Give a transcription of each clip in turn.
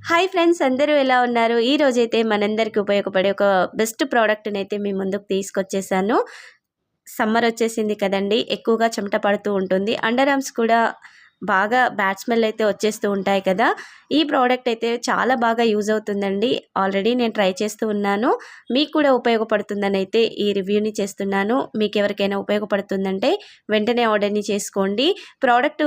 Hi friends, అందరూ ఎలా ఉన్నారు? ఈ రోజైతే మనందరికీ ఉపయోగపడే ఒక బెస్ట్ ప్రోడక్ట్‌ని అయితే మీ ముందుకు తీసుకొచ్చేసాను. సమ్మర్ వచ్చేసింది కదండీ! ఎక్కువగా చెమట పడుతూ ఉంటుంది. అండర్ ఆర్మ్స్ కూడా బాగా బ్యాడ్ స్మెల్ అయితే వచ్చేస్తూ ఉంటాయి కదా! ఈ ప్రోడక్ట్ అయితే చాలా బాగా యూజ్ అవుతుందండి. ఆల్రెడీ నేను ట్రై చేస్తూ ఉన్నాను. మీకు కూడా ఉపయోగపడుతుందని అయితే ఈ రివ్యూని చేస్తున్నాను. మీకు ఎవరికైనా ఉపయోగపడుతుందంటే వెంటనే ఆర్డర్‌ని చేసుకోండి. ప్రోడక్ట్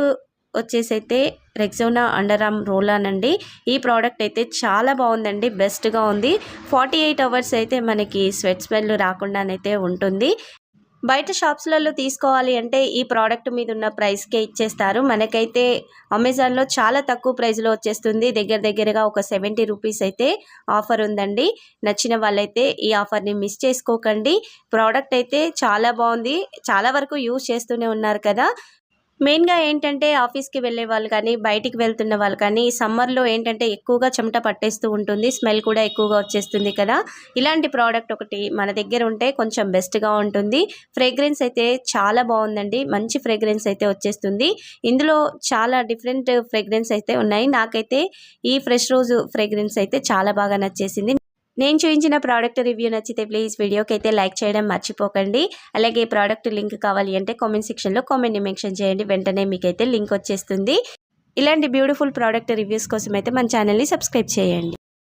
వచ్చేసైతే Rexona underarm roll on అండి. ఈ ప్రోడక్ట్ అయితే చాలా బాగుందండి, బెస్ట్‌గా ఉంది. 48 అవర్స్ అయితే మనకి స్వెట్ స్మెల్ రాకుండానైతే ఉంటుంది. బయట షాప్స్‌లలో తీసుకోవాలి అంటే ఈ ప్రోడక్ట్ మీద ఉన్న ప్రైస్‌కే ఇచ్చేస్తారు. మనకైతే అమెజాన్‌లో చాలా తక్కువ ప్రైస్‌లో వచ్చేస్తుంది. దగ్గరగా ఒక 70 రూపీస్ అయితే ఆఫర్ ఉందండి. నచ్చిన వాళ్ళైతే ఈ ఆఫర్‌ని మిస్ చేసుకోకండి. ప్రోడక్ట్ అయితే చాలా బాగుంది. చాలా వరకు యూజ్ చేస్తూనే ఉన్నారు కదా! మెయిన్‌గా ఏంటంటే ఆఫీస్‌కి వెళ్ళే వాళ్ళు కానీ, బయటికి వెళ్తున్న వాళ్ళు కానీ, సమ్మర్‌లో ఏంటంటే ఎక్కువగా చెమట పట్టేస్తూ ఉంటుంది. స్మెల్ కూడా ఎక్కువగా వచ్చేస్తుంది కదా! ఇలాంటి ప్రోడక్ట్ ఒకటి మన దగ్గర ఉంటే కొంచెం బెస్ట్‌గా ఉంటుంది. ఫ్రేగ్రెన్స్ అయితే చాలా బాగుందండి. మంచి ఫ్రేగ్రెన్స్ అయితే వచ్చేస్తుంది. ఇందులో చాలా డిఫరెంట్ ఫ్రేగ్రెన్స్ అయితే ఉన్నాయి. నాకైతే ఈ ఫ్రెష్ రోజ్ ఫ్రేగ్రెన్స్ అయితే చాలా బాగా నచ్చేసింది. నేను చూపించిన ప్రోడక్ట్ రివ్యూ నచ్చితే ప్లీజ్ వీడియోకి అయితే లైక్ చేయడం మర్చిపోకండి. అలాగే ప్రోడక్ట్ లింక్ కావాలి అంటే కామెంట్ సెక్షన్లో కామెంట్ని మెన్షన్ చేయండి. వెంటనే మీకైతే లింక్ వచ్చేస్తుంది. ఇలాంటి బ్యూటిఫుల్ ప్రోడక్ట్ రివ్యూస్ కోసం అయితే మన ఛానల్ని సబ్స్క్రైబ్ చేయండి.